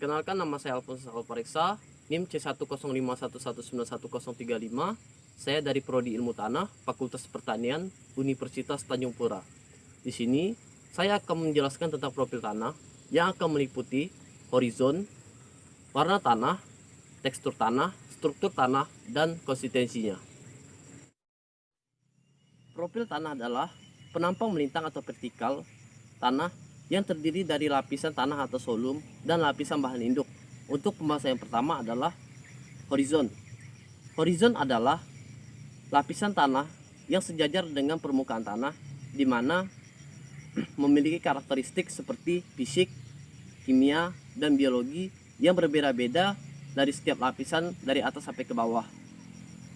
Perkenalkan, nama saya Alfonso Salpareksa, NIM C10511911035. Saya dari Prodi Ilmu Tanah, Fakultas Pertanian, Universitas Tanjung Pura. Di sini, saya akan menjelaskan tentang profil tanah yang akan meliputi horizon, warna tanah, tekstur tanah, struktur tanah, dan konsistensinya. Profil tanah adalah penampang melintang atau vertikal tanah yang terdiri dari lapisan tanah atau solum dan lapisan bahan induk. Untuk pembahasan yang pertama adalah horizon. Horizon adalah lapisan tanah yang sejajar dengan permukaan tanah, di mana memiliki karakteristik seperti fisik, kimia, dan biologi yang berbeda-beda dari setiap lapisan dari atas sampai ke bawah.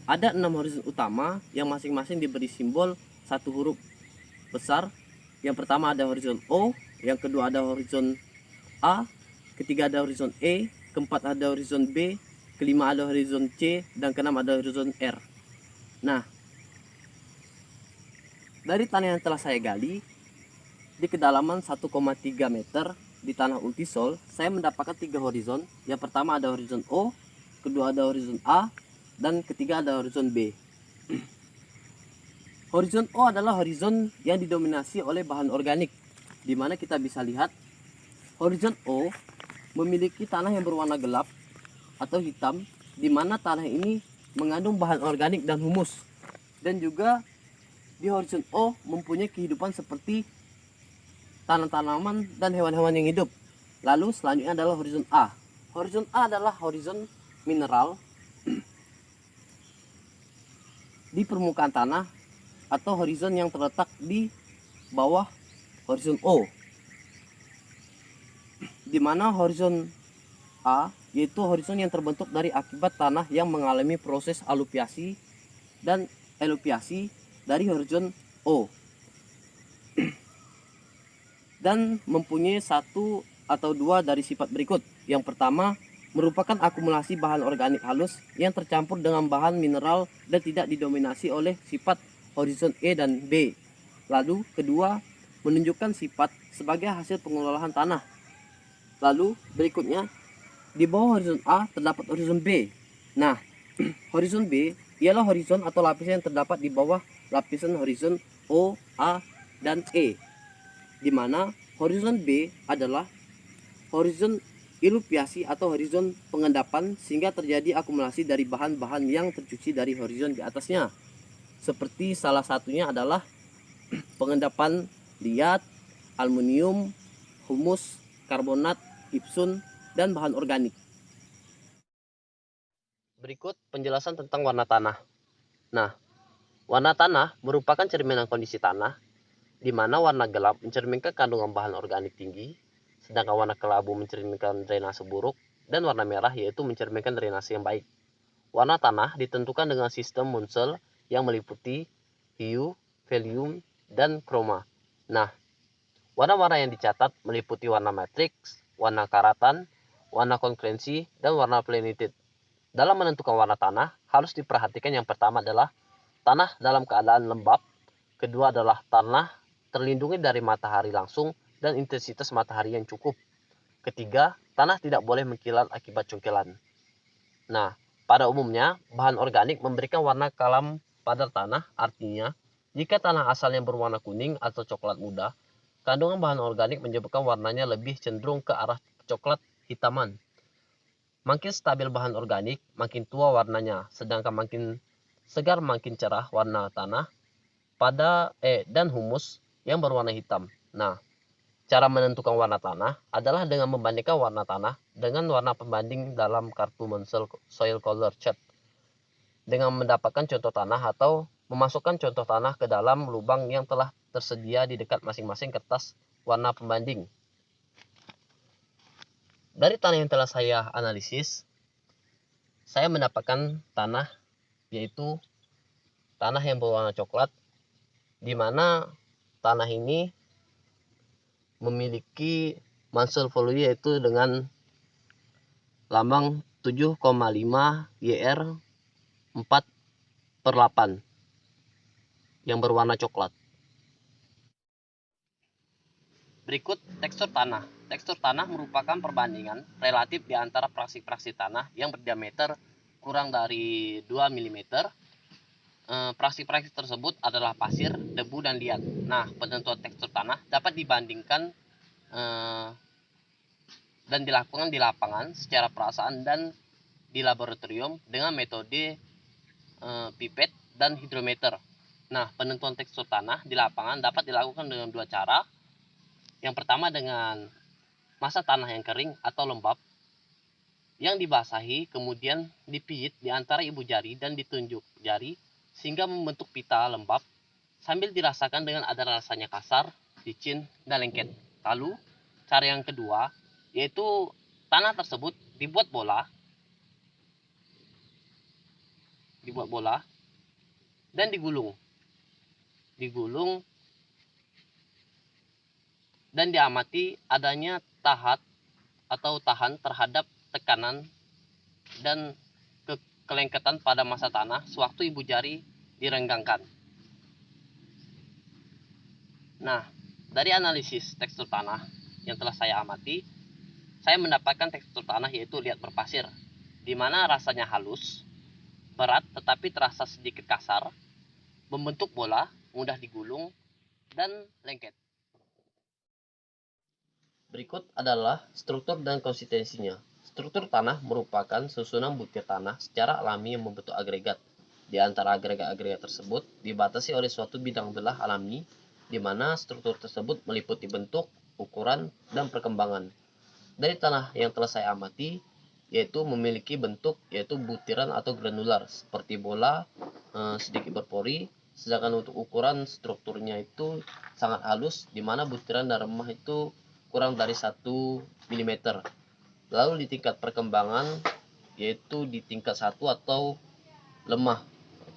Ada 6 horizon utama yang masing-masing diberi simbol satu huruf besar. Yang pertama ada horizon O, yang kedua ada horizon A, ketiga ada horizon E, keempat ada horizon B, kelima ada horizon C, dan keenam ada horizon R. Nah, dari tanah yang telah saya gali di kedalaman 1,3 meter di tanah Ultisol, saya mendapatkan 3 horizon. Yang pertama ada horizon O, kedua ada horizon A, dan ketiga ada horizon B. Horizon O adalah horizon yang didominasi oleh bahan organik, di mana kita bisa lihat horizon O memiliki tanah yang berwarna gelap atau hitam, di mana tanah ini mengandung bahan organik dan humus. Dan juga di horizon O mempunyai kehidupan seperti tanam-tanaman dan hewan-hewan yang hidup. Lalu selanjutnya adalah horizon A. Horizon A adalah horizon mineral di permukaan tanah atau horizon yang terletak di bawah horizon O, di mana horizon A yaitu horizon yang terbentuk dari akibat tanah yang mengalami proses aluviasi dan eluviasi dari horizon O, dan mempunyai satu atau dua dari sifat berikut. Yang pertama, merupakan akumulasi bahan organik halus yang tercampur dengan bahan mineral dan tidak didominasi oleh sifat horizon E dan B. Lalu kedua, menunjukkan sifat sebagai hasil pengelolaan tanah. Lalu berikutnya, di bawah horizon A terdapat horizon B. Nah, horizon B ialah horizon atau lapisan yang terdapat di bawah lapisan horizon O, A, dan E, di mana horizon B adalah horizon iluviasi atau horizon pengendapan, sehingga terjadi akumulasi dari bahan-bahan yang tercuci dari horizon di atasnya. Seperti salah satunya adalah pengendapan liat, aluminium, humus, karbonat, gypsum, dan bahan organik. Berikut penjelasan tentang warna tanah. Nah, warna tanah merupakan cerminan kondisi tanah, di mana warna gelap mencerminkan kandungan bahan organik tinggi, sedangkan warna kelabu mencerminkan drainase buruk, dan warna merah yaitu mencerminkan drainase yang baik. Warna tanah ditentukan dengan sistem Munsell yang meliputi hue, volume, dan kroma. Nah, warna-warna yang dicatat meliputi warna matriks, warna karatan, warna konkurensi, dan warna plenitude. Dalam menentukan warna tanah, harus diperhatikan yang pertama adalah tanah dalam keadaan lembab, kedua adalah tanah terlindungi dari matahari langsung dan intensitas matahari yang cukup. Ketiga, tanah tidak boleh mengkilat akibat congkelan. Nah, pada umumnya, bahan organik memberikan warna kelam pada tanah, artinya, jika tanah asalnya berwarna kuning atau coklat muda, kandungan bahan organik menyebabkan warnanya lebih cenderung ke arah coklat hitaman. Makin stabil bahan organik, makin tua warnanya, sedangkan makin segar makin cerah warna tanah dan humus yang berwarna hitam. Nah, cara menentukan warna tanah adalah dengan membandingkan warna tanah dengan warna pembanding dalam kartu Munsell Soil Color Chart, dengan mendapatkan contoh tanah atau memasukkan contoh tanah ke dalam lubang yang telah tersedia di dekat masing-masing kertas warna pembanding. Dari tanah yang telah saya analisis, saya mendapatkan tanah yaitu tanah yang berwarna coklat, di mana tanah ini memiliki Munsell value yaitu dengan lambang 7,5 YR 4/8 yang berwarna coklat. Berikut tekstur tanah. Tekstur tanah merupakan perbandingan relatif di antara fraksi-fraksi tanah yang berdiameter kurang dari 2 mm. Fraksi-fraksi tersebut adalah pasir, debu, dan liat. Nah, penentuan tekstur tanah dapat dibandingkan dan dilakukan di lapangan secara perasaan dan di laboratorium dengan metode pipet dan hidrometer. Nah, penentuan tekstur tanah di lapangan dapat dilakukan dengan dua cara. Yang pertama dengan massa tanah yang kering atau lembab yang dibasahi kemudian dipijit di antara ibu jari dan ditunjuk jari sehingga membentuk pita lembab sambil dirasakan dengan ada rasanya kasar, licin, dan lengket. Lalu, cara yang kedua yaitu tanah tersebut dibuat bola dan digulung dan diamati adanya tahan terhadap tekanan dan kelengketan pada massa tanah sewaktu ibu jari direnggangkan. Nah, dari analisis tekstur tanah yang telah saya amati, saya mendapatkan tekstur tanah yaitu liat berpasir, di mana rasanya halus, berat tetapi terasa sedikit kasar, membentuk bola, mudah digulung, dan lengket. Berikut adalah struktur dan konsistensinya. Struktur tanah merupakan susunan butir tanah secara alami yang membentuk agregat. Di antara agregat-agregat tersebut dibatasi oleh suatu bidang belah alami, di mana struktur tersebut meliputi bentuk, ukuran, dan perkembangan. Dari tanah yang telah saya amati, yaitu memiliki bentuk yaitu butiran atau granular seperti bola, sedikit berpori, sedangkan untuk ukuran strukturnya itu sangat halus, di mana butiran dan remah itu kurang dari 1 mm. Lalu di tingkat perkembangan yaitu di tingkat 1 atau lemah.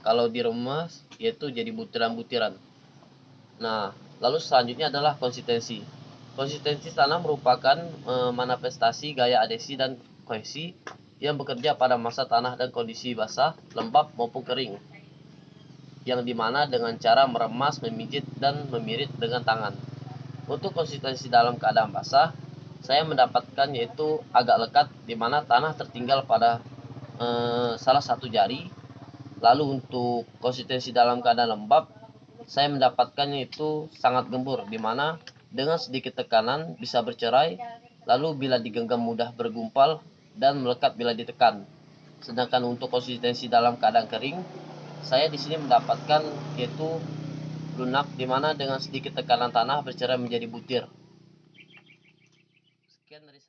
Kalau di remah yaitu jadi butiran-butiran. Nah, lalu selanjutnya adalah konsistensi. Konsistensi tanah merupakan manifestasi gaya adhesi dan kohesi yang bekerja pada massa tanah dan kondisi basah, lembab maupun kering, yang dimana dengan cara meremas, memijit, dan memirit dengan tangan. Untuk konsistensi dalam keadaan basah, saya mendapatkan yaitu agak lekat, di mana tanah tertinggal pada salah satu jari. Lalu untuk konsistensi dalam keadaan lembab, saya mendapatkannya itu sangat gembur, di mana dengan sedikit tekanan bisa bercerai, lalu bila digenggam mudah bergumpal dan melekat bila ditekan. Sedangkan untuk konsistensi dalam keadaan kering, saya di sini mendapatkan yaitu lunak, di mana dengan sedikit tekanan tanah bercerai menjadi butir. Sekian dari saya.